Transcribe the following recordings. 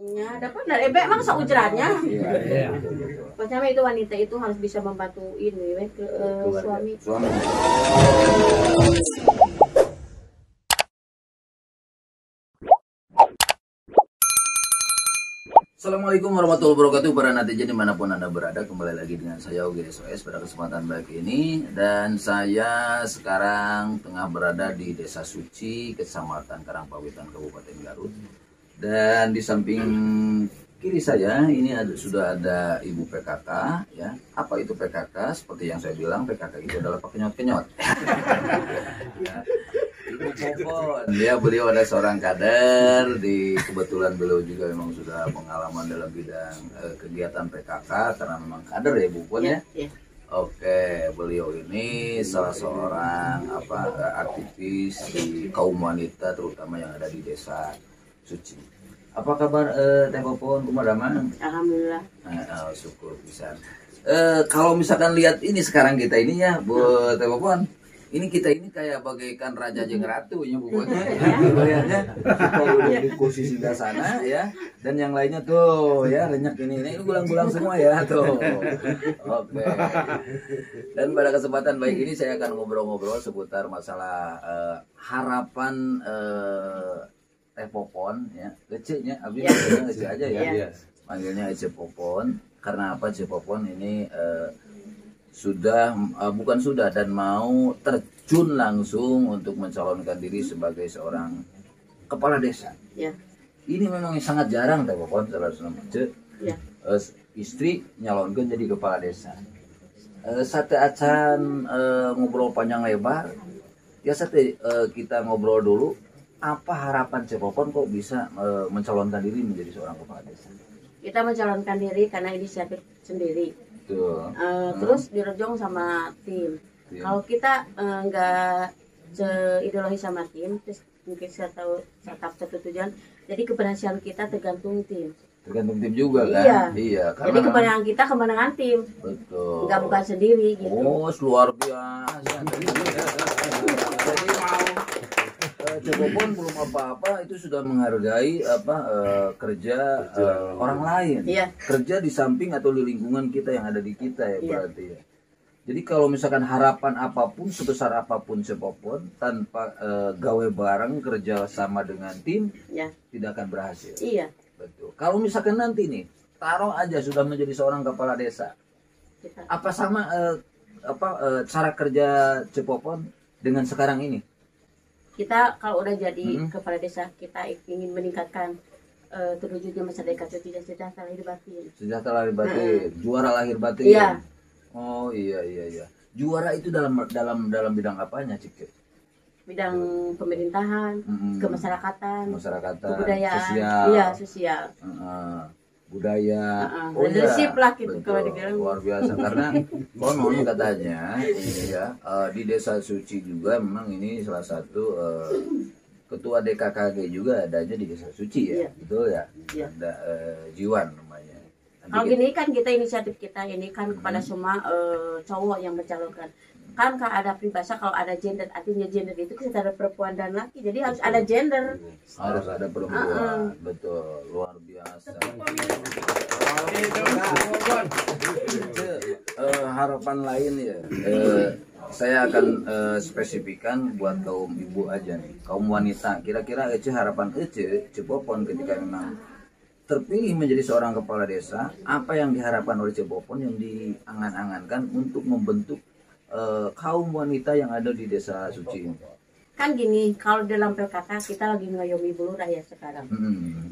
Ya, dapat dari emang seujrannya. Iya. Pokoknya itu wanita itu harus bisa membantu ini suami. Assalamualaikum warahmatullahi wabarakatuh para netizen dimanapun anda berada, kembali lagi dengan saya Ogi SOS pada kesempatan baik ini. Dan saya sekarang tengah berada di Desa Suci, Kecamatan Karangpawitan, Kabupaten Garut. Dan di samping kiri saya ini sudah ada Ibu PKK ya. Apa itu PKK? Seperti yang saya bilang, PKK itu adalah pekenyot-kenyot. Ya. Ibu Popon, dia beliau ada seorang kader, kebetulan beliau juga memang sudah pengalaman dalam bidang kegiatan PKK karena memang kader ya Bu Popon ya. Oke, beliau ini salah seorang aktivis di kaum wanita terutama yang ada di Desa Suci. Apa kabar Teh Popon, kumaha? Alhamdulillah. Syukur bisa. Kalau misalkan lihat ini sekarang kita ini ya Bu Teh Popon. Ini kita ini kayak bagaikan raja jeung ratu ya Bu Popon. Lihatnya kita duduk di kursi sebelah sana ya, dan yang lainnya tuh ya renyak ini gulang-gulang semua ya tuh. Oke. Dan pada kesempatan baik ini saya akan ngobrol-ngobrol seputar masalah harapan Teh Popon ya. Ece-nya abis Ece aja ya. Panggilnya Ece Popon. Karena apa Ece Popon ini dan mau terjun langsung untuk mencalonkan diri sebagai seorang kepala desa. Ya. Ini memang sangat jarang Teh Popon istri nyalonkan jadi kepala desa. Sate acan ngobrol panjang lebar. Biasa kita ngobrol dulu. Apa harapan Teh Popon kok bisa mencalonkan diri menjadi seorang kepala desa? Kita mencalonkan diri karena inisiatif sendiri. Terus direjong sama tim. Kalau kita nggak seideologi sama tim, terus mungkin saya tahu satu tujuan. Jadi keberhasilan kita tergantung tim. Tergantung tim juga kan? Iya. Jadi kemenangan kita kemenangan tim. Betul. Nggak bukan sendiri gitu. Oh, luar biasa. Jadi Teh Popon belum apa-apa itu sudah menghargai kerja orang lain. Iya. Kerja di samping atau di lingkungan kita yang ada di kita ya berarti ya. Jadi kalau misalkan harapan apapun sebesar apapun Teh Popon tanpa gawe bareng kerja sama dengan tim tidak akan berhasil. Iya. Betul. Kalau misalkan nanti nih taruh aja sudah menjadi seorang kepala desa. Apa sama cara kerja Teh Popon dengan sekarang ini? Kita kalau udah jadi kepala desa, kita ingin meningkatkan terwujudnya masyarakat sejahtera lahir batin. Sejahtera lahir batin, juara lahir batin. Iya. Oh iya. Juara itu dalam bidang apanya, Cik? Bidang pemerintahan, kemasyarakatan, kebudayaan, sosial. Iya, sosial. Budaya, leadership lah gitu kalau dibilang. Luar biasa karena konon katanya ini ya di Desa Suci juga memang ini salah satu ketua DKKG juga adanya di Desa Suci ya, betul ya? Ada Jiwan namanya. Kalau gini kan kita inisiatif kita ini kan kepada semua cowok yang mencalonkan. Kan ada peribahasa kalau ada gender, artinya gender itu antara perempuan dan laki, jadi harus ada gender. Harus ada perempuan, betul, luar biasa. Harapan lain ya, saya akan spesifikan buat kaum ibu aja nih, kaum wanita. Kira-kira harapan Teh Popon ketika memang terpilih menjadi seorang kepala desa, apa yang diharapkan oleh Teh Popon yang diangan-angankan untuk membentuk kaum wanita yang ada di Desa Suci ini? Kan gini, kalau dalam PKK kita lagi ngayomi bulurah ya sekarang.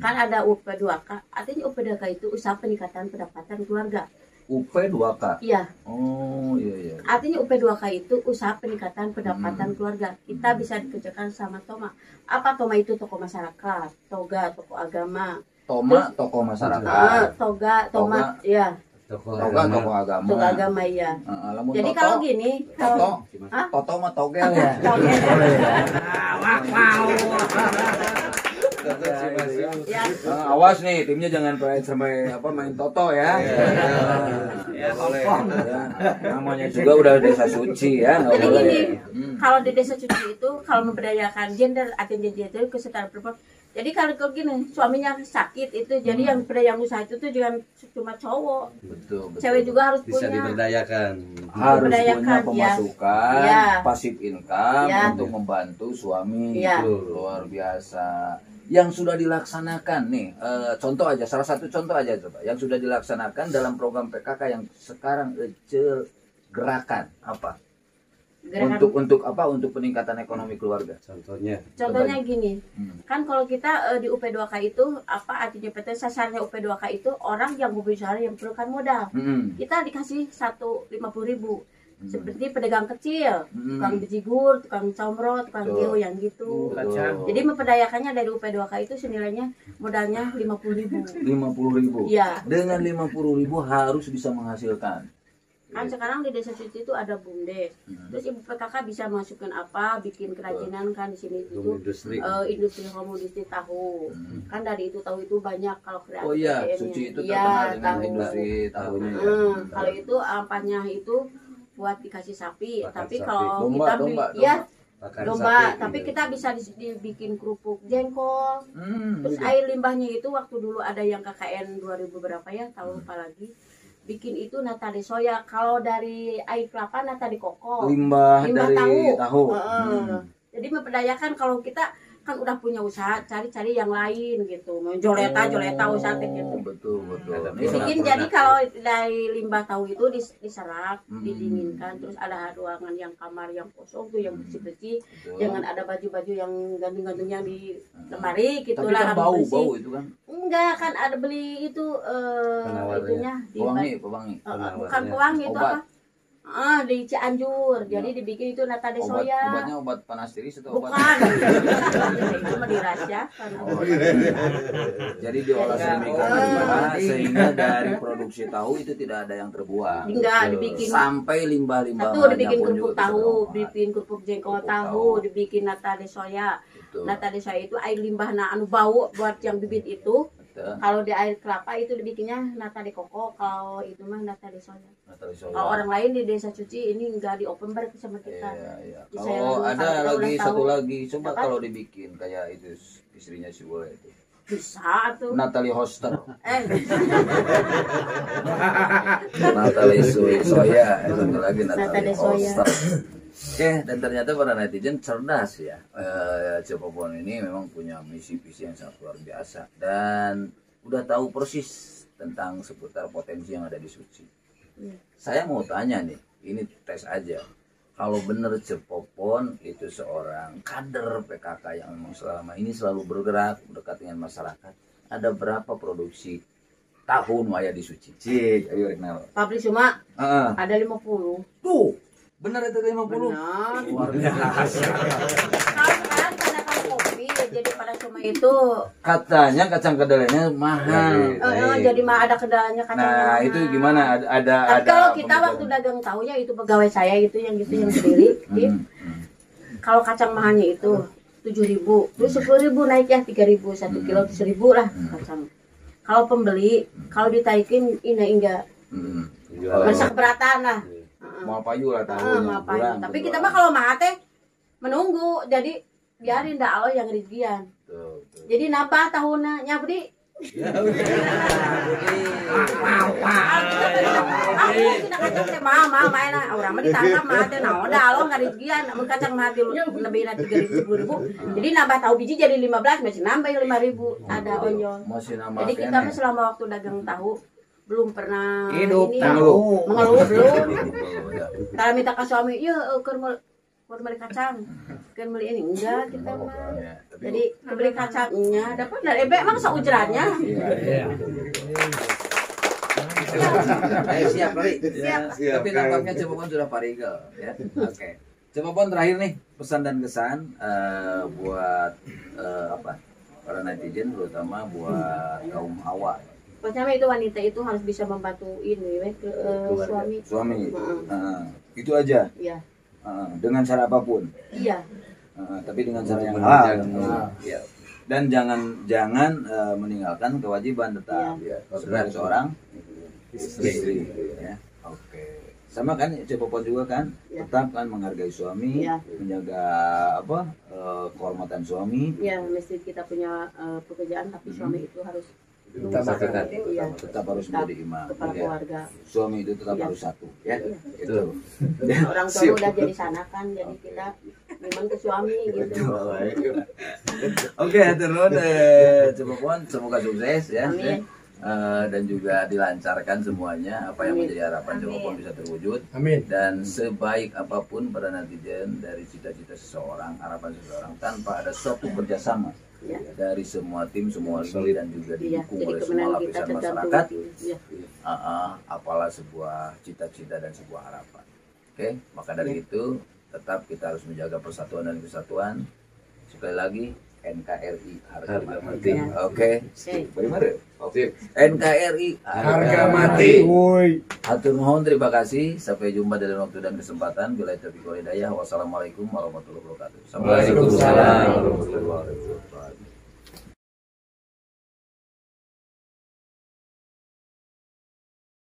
Kan ada UP2K, artinya UP2K itu usaha peningkatan pendapatan keluarga. UP2K? Iya. Oh iya. Artinya UP2K itu usaha peningkatan pendapatan keluarga. Kita bisa dikerjakan sama Toma. Apa Toma itu? Tokoh masyarakat, Toga, tokoh agama. Toma, tokoh masyarakat. Toma, iya. Tokoh agama. Tokoh agama ya. Jadi Toto, kalau gini, Toto mah togel ya. Awas nih timnya jangan sampai main Toto ya. Boleh. Namanya juga udah Desa Suci ya. Jadi gini, kalau di Desa Suci itu kalau memberdayakan gender, artinya gender itu kesetaraan perempuan, Jadi kalau gini suaminya sakit itu jadi yang yang usaha itu tuh jangan cuma cowok. Betul. Cewek juga harus bisa punya. diberdayakan. Harus Diberdayakan, punya ya. pemasukan, Ya. pasif income Ya. untuk membantu suami. Ya. Itu luar biasa. Yang sudah dilaksanakan nih, contoh aja, salah satu contoh aja coba. Yang sudah dilaksanakan dalam program PKK yang sekarang gerakan apa? Gerakan. Untuk apa? Untuk peningkatan ekonomi keluarga. Contohnya. Contohnya gini, Hmm. kan kalau kita di UP2K itu apa artinya PT sasarannya UP2K itu orang yang berusaha yang perlukan modal. Hmm. Kita dikasih 150.000 seperti pedagang kecil, Hmm. tukang bejigur, tukang comro, tukang Betul. geo yang gitu. Betul. Jadi memperdayakannya dari UP2K itu senilainya modalnya 50.000. 50.000. Iya. Dengan 50.000 harus bisa menghasilkan. Kan sekarang di Desa Suci itu ada BUMDes. Terus Ibu PKK bisa masukkan apa, bikin kerajinan kan di sini itu Industri. industri home industri tahu. Kan dari itu tahu itu banyak kalau kreatif. Oh iya, PM-nya. Suci itu Iya, terkenal dengan tahu. industri tahunya. ya. Kalau itu ampanya itu buat dikasih sapi, Pakan tapi sapi. kalau Domba, kita domba, ya Pakan domba, sapi, tapi gitu. kita bisa dibikin kerupuk jengkol. Terus Gitu. air limbahnya itu waktu dulu ada yang KKN 2000 berapa ya, tahu lupa lagi. Bikin itu nata de soya. Kalau dari air kelapa nata de koko. Limbah Limbah dari tahu. tahu. Heeh. Jadi memperdayakan kalau kita kan udah punya usaha, cari-cari yang lain gitu. Mau joleta usaha teh gitu. Betul, betul. Ada Ini Bikin produk. jadi kalau dari limbah tahu itu diserap, Hmm. didinginkan, terus ada ruangan yang kamar yang kosong tuh yang bersih-bersih. betul. Jangan ada baju-baju yang gantung-gantungnya di lemari gitu Tapi lah. kan harus bau, bersih. bau itu kan. Enggak, kan ada beli itu Penawarnya. itunya di Pewangi. bukan pewangi itu Obat. apa? Di Cianjur. Jadi dibikin itu nata de soya. Obatnya obat panas tiris atau obat? Bukan. Itu mah dirahasiakan. Oh, iya. Jadi diolah sedemikian rupa sehingga dari produksi tahu itu tidak ada yang terbuang. Enggak, dibikin Sampai limbah-limbah satu dibikin kerupuk tahu, dibikin kerupuk jengkol Kerupuk tahu, tahu. dibikin nata de soya. Betul. Nata de soya itu air limbah anu bau buat yang bibit itu. Betul. Kalau di air kelapa itu dibikinnya nata de koko, kalau itu mah nata de soya. Natali soya. Kalau orang lain di Desa Suci ini enggak di open bar sama kita. Iya, iya. Di saya Kalau dulu, ada kalau kita lagi ulang satu tahun. lagi, coba Apa? kalau dibikin kayak itu istrinya si Bola itu. Bisa tuh. Natalie Hoster. Natalie Soya, satu lagi Natalie Natalie Soya. Hoster. Oke, dan ternyata para netizen cerdas ya. Cepopon ini memang punya misi-visi yang sangat luar biasa dan udah tahu persis tentang seputar potensi yang ada di Suci. Iya. Saya mau tanya nih, ini tes aja. Kalau benar Cepopon itu seorang kader PKK yang memang selama ini selalu bergerak dekat dengan masyarakat, ada berapa produksi tahun Maya di Suci? Cik, ayo kenal. Pabrik cuma Heeh. ada 50. Tuh, benar itu 50. Benar. Luar biasa. Kalau sekarang karena kan kopi, jadi pada cuma itu Katanya kacang kedelainya mahal. jadi mah ada kendalanya kacang. Nah, itu gimana? Ada Tapi kalau kita pemikiran. waktu dagang tahu ya itu pegawai saya itu yang gitu yang sendiri. Kalau kacang mahalnya itu 7.000, terus 10.000 naik ya 3.000 1 kilo 1.000 lah kacang. Kalau pembeli, kalau ditaikin ini enggak Jualan. masa keberatan lah. Mau payu lah tahunya. Ngapain? kurang, Tapi gitu. kita mah kalau mahal teh menunggu, jadi biarin dah Allah yang rizian. Tuh, tuh. Jadi nambah tahunnya nyabdi. Mahal main orang mah ditangkap mah teh naon dah Allah enggak rizian, mun kacang mah lebih na 3.000 10.000. Jadi nambah tahu biji jadi 15 masih nambah 5.000 ada onyol. Masih nambah Jadi kita mah selama waktu dagang tahu belum pernah hidup ini mengeluh. mengeluh belum. Ya. Kalau minta ke suami, "Iya, keur beli kacang." Keur beli ini enggak kita mah. Ya, tapi Jadi beli kacangnya dapat dari ebe emang seujrannya. iya. Siap kali. Siap. Tapi nampaknya Cepopon sudah parigal ya. Oke. Cepopon terakhir nih pesan dan kesan buat apa? Para netizen terutama buat kaum hawa. Pokoknya itu wanita itu harus bisa membantu ini ke suami. Suami. Heeh. Itu aja. Iya. Dengan cara apapun. Iya. Tapi dengan cara yang Menunjang. halal. Ya. Dan jangan meninggalkan kewajiban tetap ya. Sebagai seorang istri ya. Oke. Sama kan Cepopon juga kan Ya. tetap kan menghargai suami, Ya. menjaga apa kehormatan suami, Ya, mesti kita punya pekerjaan, tapi suami itu harus Utamakan. iya, tetap harus menjadi imam. kepala Ya. keluarga. Suami itu tetap Iya. harus satu, ya. Iya. Itu. Orang tua Siap. udah jadi sana kan, jadi kita memang ke suami gitu. Oke, turun Cepopon, semoga sukses ya. Amin. Dan juga dilancarkan semuanya apa yang Amin. menjadi harapan Cepopon bisa terwujud. Amin. Dan sebaik apapun pada netizen dari cita-cita seseorang, harapan seseorang tanpa ada suatu kerjasama Ya. dari semua tim, semua lini dan juga Iya, didukung jadi oleh semua kemenangan kita lapisan tergantung masyarakat, itu. Iya. apalah sebuah cita-cita dan sebuah harapan. Oke, maka dari itu tetap kita harus menjaga persatuan dan kesatuan. Sekali lagi NKRI harga mati. Ya. Oke, Oke. bagaimana? Oke, NKRI Harga mati. Woi. Hatur nuhun, terima kasih. Sampai jumpa dalam waktu dan kesempatan. Bila taufiq wal hidayah. Wassalamualaikum warahmatullahi wabarakatuh. Waalaikumsalam warahmatullahi wabarakatuh.